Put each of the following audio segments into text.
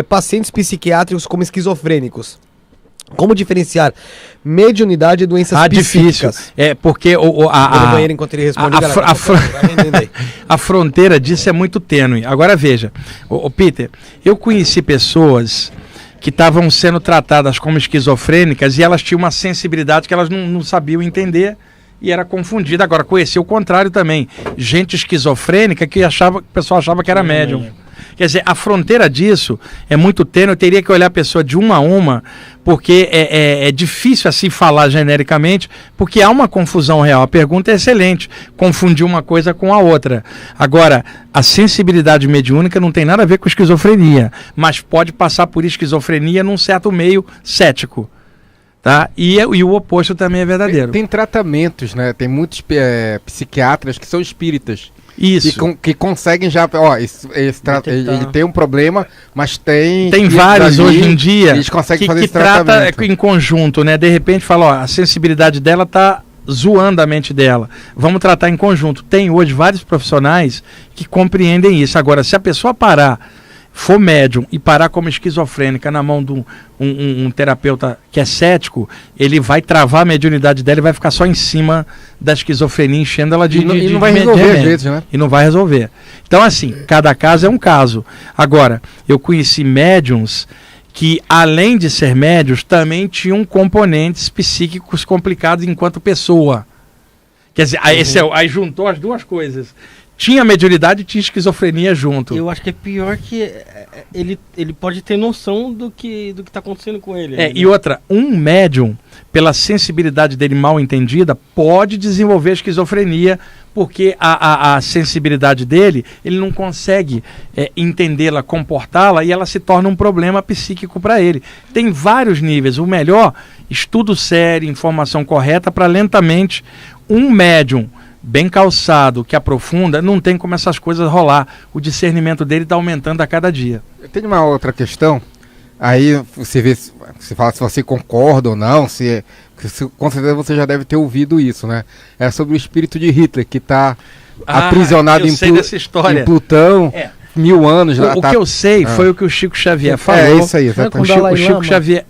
pacientes psiquiátricos como esquizofrênicos. Como diferenciar mediunidade e doenças psíquicas? Difícil. É porque enquanto ele responde, a fronteira disso é muito tênue. Agora veja, Peter, eu conheci pessoas que estavam sendo tratadas como esquizofrênicas e elas tinham uma sensibilidade que elas não sabiam entender e era confundida. Agora, conheci o contrário também. Gente esquizofrênica que o pessoal achava que era médium. Quer dizer, a fronteira disso é muito tênue, eu teria que olhar a pessoa de uma a uma, porque é difícil assim falar genericamente, porque há uma confusão real. A pergunta é excelente, confundir uma coisa com a outra. Agora, a sensibilidade mediúnica não tem nada a ver com esquizofrenia, mas pode passar por esquizofrenia num certo meio cético. Tá? E o oposto também é verdadeiro. Tem tratamentos, né? Tem muitos psiquiatras que são espíritas. Isso. Que conseguem já... ele tem um problema, mas tem vários hoje em dia eles conseguem fazer que esse tratamento. Trata em conjunto, né? De repente fala, a sensibilidade dela tá zoando a mente dela. Vamos tratar em conjunto. Tem hoje vários profissionais que compreendem isso. Agora, se a pessoa for médium e parar como esquizofrênica na mão de um terapeuta que é cético, ele vai travar a mediunidade dela e vai ficar só em cima da esquizofrenia, enchendo ela de não vai resolver às vezes, né? E não vai resolver. Então, assim, cada caso é um caso. Agora, eu conheci médiums que, além de ser médiums, também tinham componentes psíquicos complicados enquanto pessoa. Quer dizer, aí juntou as duas coisas. Tinha mediunidade e tinha esquizofrenia junto. Eu acho que é pior que ele pode ter noção do que está acontecendo com ele. Né? E outra, um médium, pela sensibilidade dele mal entendida, pode desenvolver esquizofrenia, porque a sensibilidade dele, ele não consegue entendê-la, comportá-la, e ela se torna um problema psíquico para ele. Tem vários níveis. O melhor, estudo sério, informação correta, para lentamente um médium bem calçado, que aprofunda, não tem como essas coisas rolar. O discernimento dele está aumentando a cada dia. Eu tenho uma outra questão. Aí você fala se você concorda ou não, com certeza você já deve ter ouvido isso, né? É sobre o espírito de Hitler, que está aprisionado em Plutão, 1000 anos. O que eu sei foi o que o Chico Xavier falou. É isso aí, exatamente. O Chico Xavier...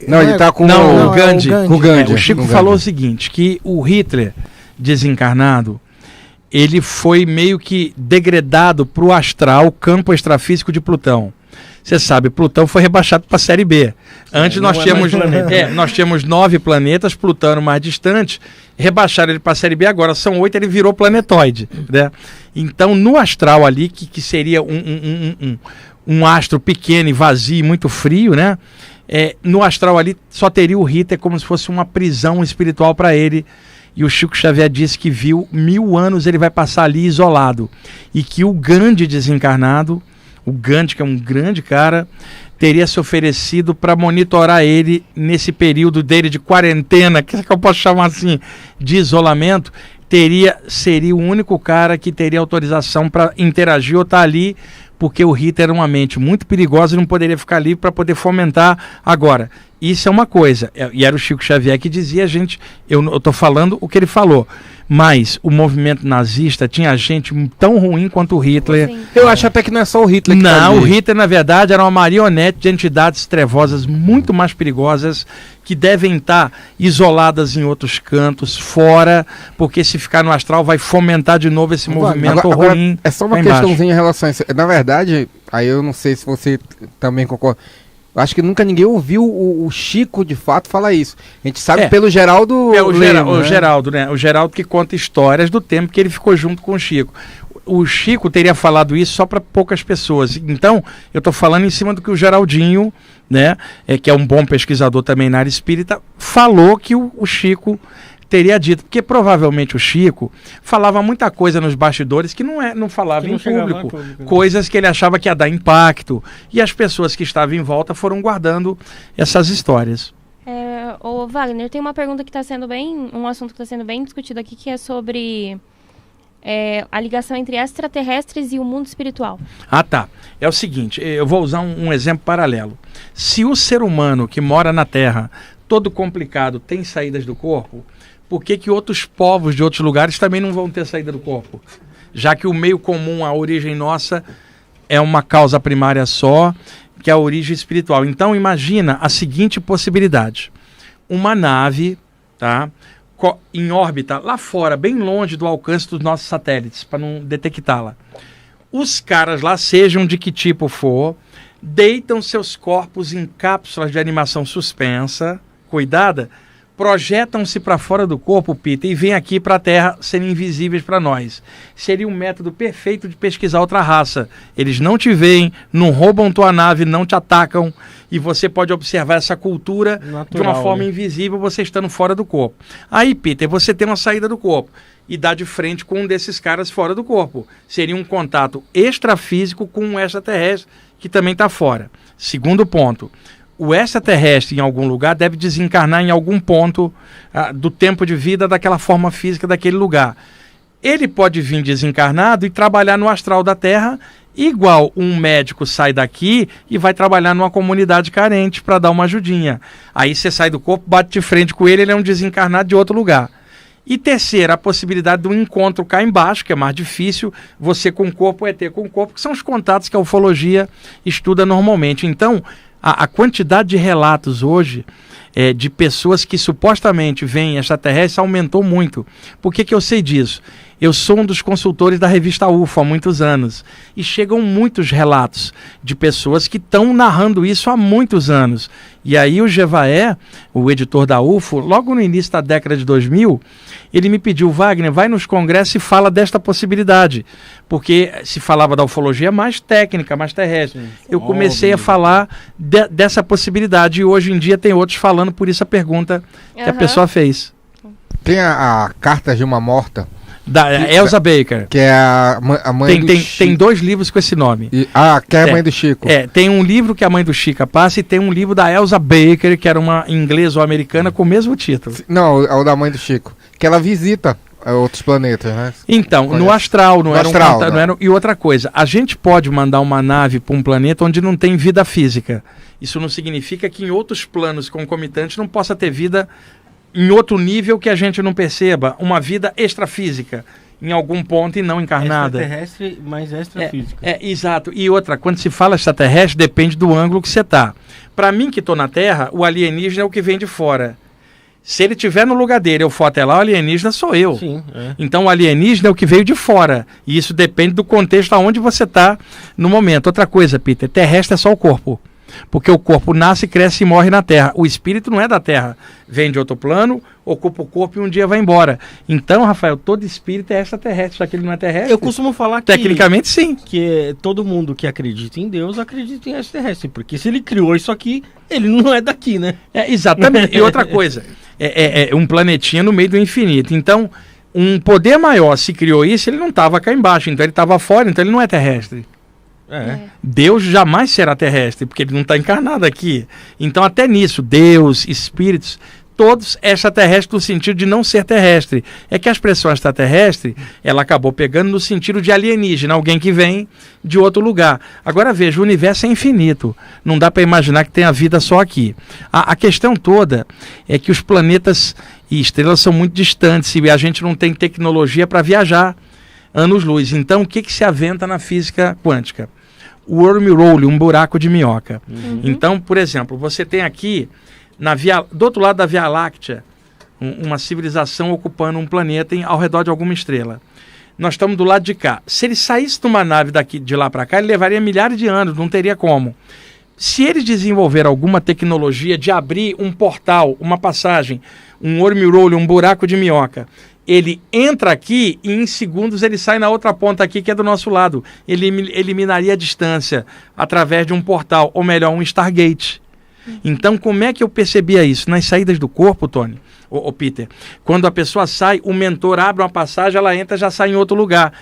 Não, ele está com o Gandhi. O Gandhi. O Chico falou o seguinte, que o Hitler desencarnado, ele foi meio que degradado para o astral, campo extrafísico de Plutão. Você sabe, Plutão foi rebaixado para a série B. Antes nós tínhamos 9 planetas, Plutão mais distante, rebaixaram ele para a série B, agora são 8, ele virou planetóide, né? Então, no astral ali, que seria um astro pequeno e vazio, muito frio, né? No astral ali só teria o Hitler como se fosse uma prisão espiritual para ele. E o Chico Xavier disse que viu 1000 anos ele vai passar ali isolado. E que o Gandhi desencarnado, o Gandhi, que é um grande cara, teria se oferecido para monitorar ele nesse período dele de quarentena, que eu posso chamar assim, de isolamento. Seria o único cara que teria autorização para interagir ou estar ali, porque o Hitler era uma mente muito perigosa e não poderia ficar ali para poder fomentar. Agora, isso é uma coisa, e era o Chico Xavier que dizia, eu estou falando o que ele falou, mas o movimento nazista tinha gente tão ruim quanto o Hitler. Sim. Eu acho até que não é só o Hitler que Não, o Hitler, na verdade, era uma marionete de entidades trevosas muito mais perigosas, que devem estar isoladas em outros cantos, fora, porque se ficar no astral vai fomentar de novo esse movimento ruim. É só uma questãozinha em relação a isso. Na verdade, aí eu não sei se você também concorda, acho que nunca ninguém ouviu o Chico de fato falar isso. A gente sabe pelo Geraldo. O Geraldo, né? O Geraldo que conta histórias do tempo que ele ficou junto com o Chico. O Chico teria falado isso só para poucas pessoas. Então, eu estou falando em cima do que o Geraldinho, né, que é um bom pesquisador também na área espírita, falou que o Chico teria dito, porque provavelmente o Chico falava muita coisa nos bastidores que não falava em público, coisas que ele achava que ia dar impacto, e as pessoas que estavam em volta foram guardando essas histórias. Ô Wagner, tem uma pergunta que está sendo um assunto que está sendo bem discutido aqui, que é sobre a ligação entre extraterrestres e o mundo espiritual. Tá. É o seguinte, eu vou usar um exemplo paralelo. Se o ser humano que mora na Terra, todo complicado, tem saídas do corpo, por que outros povos de outros lugares também não vão ter saída do corpo? Já que o meio comum, a origem nossa, é uma causa primária só, que é a origem espiritual. Então imagina a seguinte possibilidade: uma nave, tá, em órbita lá fora, bem longe do alcance dos nossos satélites, para não detectá-la. Os caras lá, sejam de que tipo for, deitam seus corpos em cápsulas de animação suspensa, cuidada, projetam-se para fora do corpo, Peter, e vêm aqui para a Terra serem invisíveis para nós. Seria um método perfeito de pesquisar outra raça. Eles não te veem, não roubam tua nave, não te atacam, e você pode observar essa cultura natural, de uma forma né? invisível, você estando fora do corpo. Aí, Peter, você tem uma saída do corpo e dá de frente com um desses caras fora do corpo. Seria um contato extrafísico com um extraterrestre que também está fora. Segundo ponto: o extraterrestre em algum lugar deve desencarnar em algum ponto do tempo de vida daquela forma física daquele lugar. Ele pode vir desencarnado e trabalhar no astral da Terra, igual um médico sai daqui e vai trabalhar numa comunidade carente para dar uma ajudinha. Aí você sai do corpo, bate de frente com ele, ele é um desencarnado de outro lugar. E terceira, a possibilidade do encontro cá embaixo, que é mais difícil, você com o corpo, ET com o corpo, que são os contatos que a ufologia estuda normalmente. Então, a quantidade de relatos hoje de pessoas que supostamente veem extraterrestres aumentou muito. Por que eu sei disso? Eu sou um dos consultores da revista UFO há muitos anos e chegam muitos relatos de pessoas que estão narrando isso há muitos anos. E aí o Jevaé, o editor da UFO, logo no início da década de 2000, ele me pediu: Wagner, vai nos congressos e fala desta possibilidade, porque se falava da ufologia mais técnica, mais terrestre. Sim, eu comecei a falar dessa possibilidade e hoje em dia tem outros falando, por isso a pergunta que a pessoa fez. Tem a Carta de uma Morta, Da Elza Baker. que é a mãe do Chico. Tem 2 livros com esse nome. Que é a mãe do Chico. Tem um livro que a mãe do Chica passa e tem um livro da Elza Baker, que era uma inglesa ou americana com o mesmo título. Não, é o da mãe do Chico. Que ela visita outros planetas, né? Então, Conhece? no astral, não No era astral, não não. era. E outra coisa, a gente pode mandar uma nave para um planeta onde não tem vida física. Isso não significa que em outros planos concomitantes não possa ter vida em outro nível que a gente não perceba, uma vida extrafísica, em algum ponto e não encarnada. Extraterrestre, mas extrafísica. Exato. E outra, quando se fala extraterrestre, depende do ângulo que você está. Para mim, que estou na Terra, o alienígena é o que vem de fora. Se ele estiver no lugar dele, eu for até lá, o alienígena sou eu. Sim, é. Então o alienígena é o que veio de fora. E isso depende do contexto aonde você está no momento. Outra coisa, Peter, terrestre é só o corpo. Porque o corpo nasce, cresce e morre na Terra. O espírito não é da Terra. Vem de outro plano, ocupa o corpo e um dia vai embora. Então, Rafael, todo espírito é extraterrestre, só que ele não é terrestre. Eu costumo falar que... Tecnicamente, sim. Que todo mundo que acredita em Deus acredita em extraterrestre. Porque se ele criou isso aqui, ele não é daqui, né? Exatamente. E outra coisa, é um planetinha no meio do infinito. Então, um poder maior se criou isso, ele não estava cá embaixo. Então, ele estava fora, então ele não é terrestre. Deus jamais será terrestre, porque ele não está encarnado aqui. Então, até nisso, Deus, espíritos, todos extraterrestres no sentido de não ser terrestre. É que a expressão extraterrestre, ela acabou pegando no sentido de alienígena, alguém que vem de outro lugar. Agora veja, o universo é infinito. Não dá para imaginar que tenha vida só aqui. A questão toda é que os planetas e estrelas são muito distantes e a gente não tem tecnologia para viajar anos-luz. Então, o que se aventa na física quântica? O wormhole, um buraco de minhoca. Então, por exemplo, você tem aqui, do outro lado da Via Láctea, uma civilização ocupando um planeta ao redor de alguma estrela. Nós estamos do lado de cá. Se ele saísse de uma nave de lá para cá, ele levaria milhares de anos, não teria como. Se eles desenvolver alguma tecnologia de abrir um portal, uma passagem, um wormhole, um buraco de minhoca, ele entra aqui e em segundos ele sai na outra ponta aqui, que é do nosso lado. Ele eliminaria a distância através de um portal, ou melhor, um Stargate. Então, como é que eu percebia isso? Nas saídas do corpo, Tony, ou Peter, quando a pessoa sai, o mentor abre uma passagem, ela entra, já sai em outro lugar.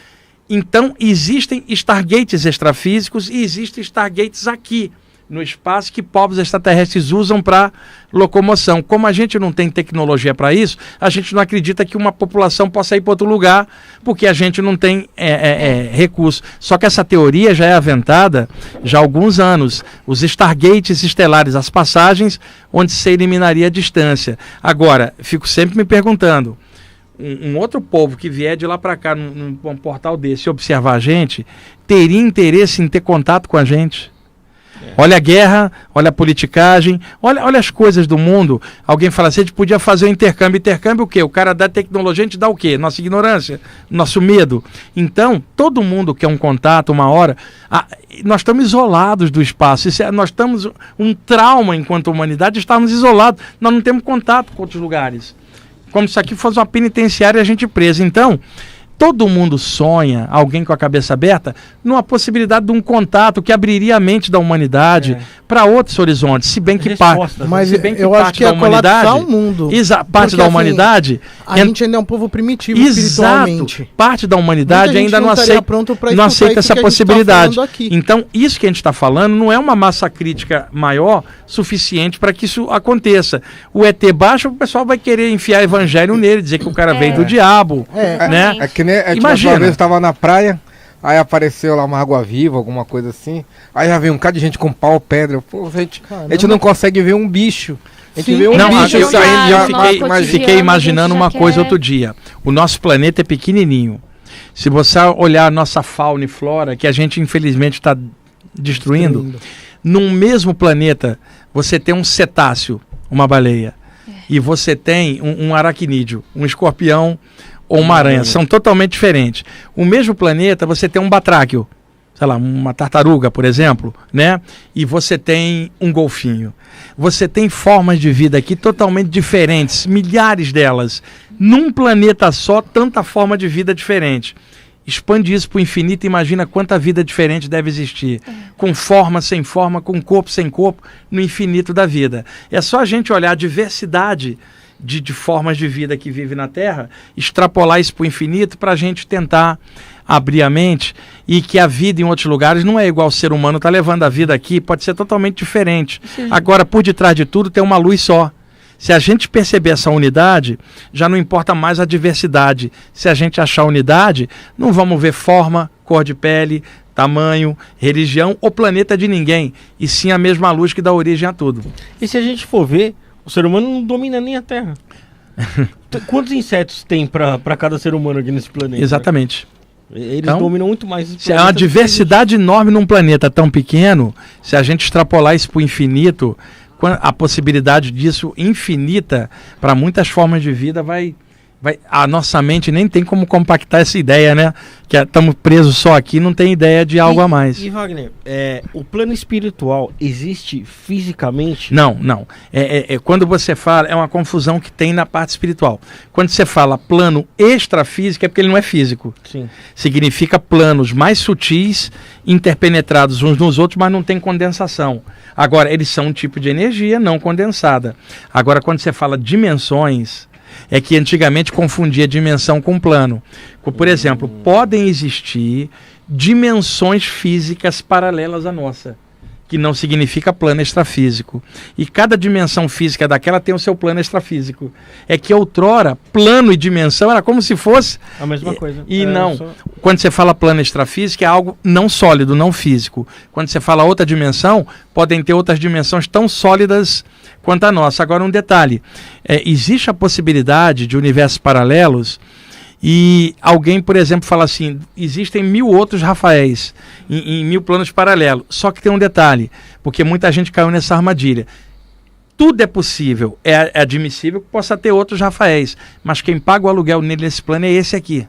Então, existem Stargates extrafísicos e existem Stargates aqui no espaço que povos extraterrestres usam para locomoção. Como a gente não tem tecnologia para isso, a gente não acredita que uma população possa ir para outro lugar, porque a gente não tem recurso. Só que essa teoria já é aventada já há alguns anos. Os Stargates estelares, as passagens onde se eliminaria a distância. Agora, fico sempre me perguntando, um outro povo que vier de lá para cá num portal desse e observar a gente, teria interesse em ter contato com a gente? Olha a guerra, olha a politicagem, olha as coisas do mundo. Alguém fala assim, a gente podia fazer um intercâmbio. Intercâmbio o quê? O cara dá tecnologia, a gente dá o quê? Nossa ignorância, nosso medo. Então, todo mundo quer um contato, uma hora. Nós estamos isolados do espaço. Nós estamos um trauma enquanto humanidade, estamos isolados. Nós não temos contato com outros lugares. Como se aqui fosse uma penitenciária e a gente presa. Então, todo mundo sonha, alguém com a cabeça aberta, numa possibilidade de um contato que abriria a mente da humanidade para outros horizontes. Se bem que mas se bem que eu acho que da é humanidade, colapsar o mundo. Parte da humanidade, a gente ainda é um povo primitivo espiritualmente. Parte da humanidade ainda não aceita essa possibilidade. Então, isso que a gente está falando não é uma massa crítica maior suficiente para que isso aconteça. O ET baixa, o pessoal vai querer enfiar evangelho nele, dizer que o cara veio do diabo, né? Imagina, uma vez eu estava na praia, aí apareceu lá uma água-viva, alguma coisa assim, aí já veio um cara de gente com pau, pedra, pô, a gente não consegue ver um bicho. A gente vê um bicho saindo. Fiquei imaginando uma coisa outro dia. O nosso planeta é pequenininho. Se você olhar a nossa fauna e flora, que a gente infelizmente está destruindo, num mesmo planeta você tem um cetáceo, uma baleia, e você tem um aracnídeo, um escorpião ou uma aranha, são totalmente diferentes. O mesmo planeta, você tem um batráquio, sei lá, uma tartaruga, por exemplo, né? E você tem um golfinho. Você tem formas de vida aqui totalmente diferentes, milhares delas. Num planeta só, tanta forma de vida diferente. Expande isso para o infinito, imagina quanta vida diferente deve existir. Com forma, sem forma, com corpo, sem corpo, no infinito da vida. É só a gente olhar a diversidade de formas de vida que vive na Terra, extrapolar isso para o infinito para a gente tentar abrir a mente e que a vida em outros lugares não é igual o ser humano está levando a vida aqui, pode ser totalmente diferente. Agora, por detrás de tudo tem uma luz só. Se a gente perceber essa unidade, já não importa mais a diversidade. Se a gente achar unidade, não vamos ver forma, cor de pele, tamanho, religião ou planeta de ninguém, e sim a mesma luz que dá origem a tudo. E se a gente for ver, o ser humano não domina nem a Terra. Quantos insetos tem para cada ser humano aqui nesse planeta? Exatamente. Eles dominam muito mais esse planeta. É uma diversidade enorme num planeta tão pequeno. Se a gente extrapolar isso para o infinito, a possibilidade disso infinita para muitas formas de vida a nossa mente nem tem como compactar essa ideia, né? Que estamos presos só aqui, não tem ideia de algo a mais. E Wagner, o plano espiritual existe fisicamente? Não. Quando você fala, é uma confusão que tem na parte espiritual. Quando você fala plano extrafísico, é porque ele não é físico. Sim. Significa planos mais sutis, interpenetrados uns nos outros, mas não tem condensação. Agora, eles são um tipo de energia não condensada. Agora, quando você fala dimensões, é que antigamente confundia dimensão com plano. Por exemplo, podem existir dimensões físicas paralelas à nossa, que não significa plano extrafísico. E cada dimensão física daquela tem o seu plano extrafísico. É que outrora, plano e dimensão era como se fosse a mesma coisa. E não. Quando você fala plano extrafísico, é algo não sólido, não físico. Quando você fala outra dimensão, podem ter outras dimensões tão sólidas quanto a nossa. Agora, um detalhe. Existe a possibilidade de universos paralelos e alguém, por exemplo, fala assim, existem 1000 outros Rafaéis em 1000 planos paralelos. Só que tem um detalhe, porque muita gente caiu nessa armadilha. Tudo é possível, é admissível que possa ter outros Rafaéis, mas quem paga o aluguel nesse plano é esse aqui.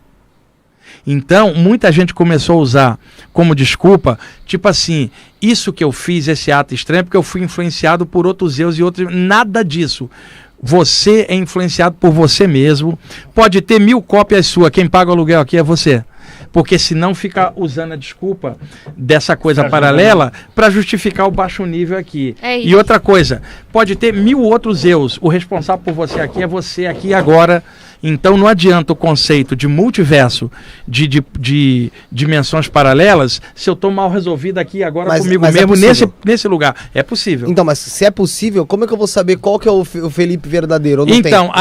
Então, muita gente começou a usar como desculpa, tipo assim, isso que eu fiz, esse ato estranho, porque eu fui influenciado por outros eus e outros... Nada disso. Você é influenciado por você mesmo. Pode ter 1000 cópias suas, quem paga o aluguel aqui é você. Porque senão fica usando a desculpa dessa coisa paralela para justificar o baixo nível aqui. E outra coisa, pode ter 1000 outros eus, o responsável por você aqui é você aqui agora. Então não adianta o conceito de multiverso, de dimensões paralelas, se eu estou mal resolvido aqui agora comigo mesmo nesse lugar. É possível. Então, mas se é possível, como é que eu vou saber qual que é o Felipe verdadeiro? Então,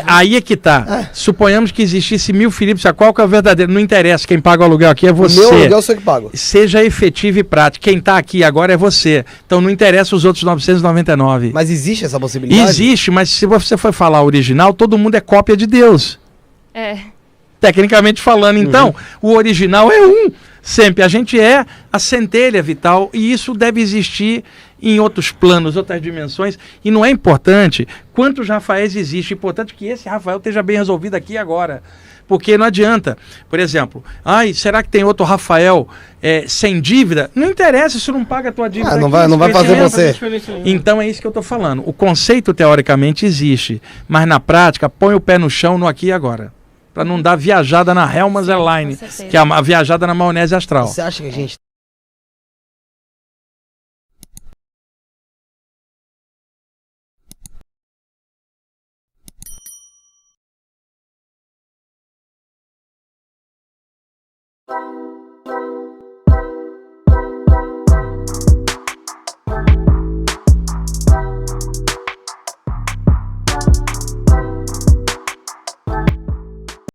aí é que tá. Suponhamos que existisse 1000 Filipes, qual que é o verdadeiro? Não interessa, quem paga o aluguel aqui é você. O meu aluguel sou eu que pago. Seja efetivo e prático. Quem está aqui agora é você. Então não interessa os outros 999. Mas existe essa possibilidade? Existe, mas se você for falar original, todo mundo é cópia de Deus. tecnicamente falando. Então, o original é um. Sempre. A gente é a centelha vital e isso deve existir em outros planos, outras dimensões. E não é importante quantos Rafaéis existem. É importante que esse Rafael esteja bem resolvido aqui e agora. Porque não adianta, por exemplo, será que tem outro Rafael sem dívida? Não interessa se não paga a tua dívida. Não vai fazer você. Então é isso que eu estou falando. O conceito teoricamente existe, mas na prática põe o pé no chão no aqui e agora. Para não dar viajada na Helmans Airline, que é a viajada na maionese astral. Você acha que a gente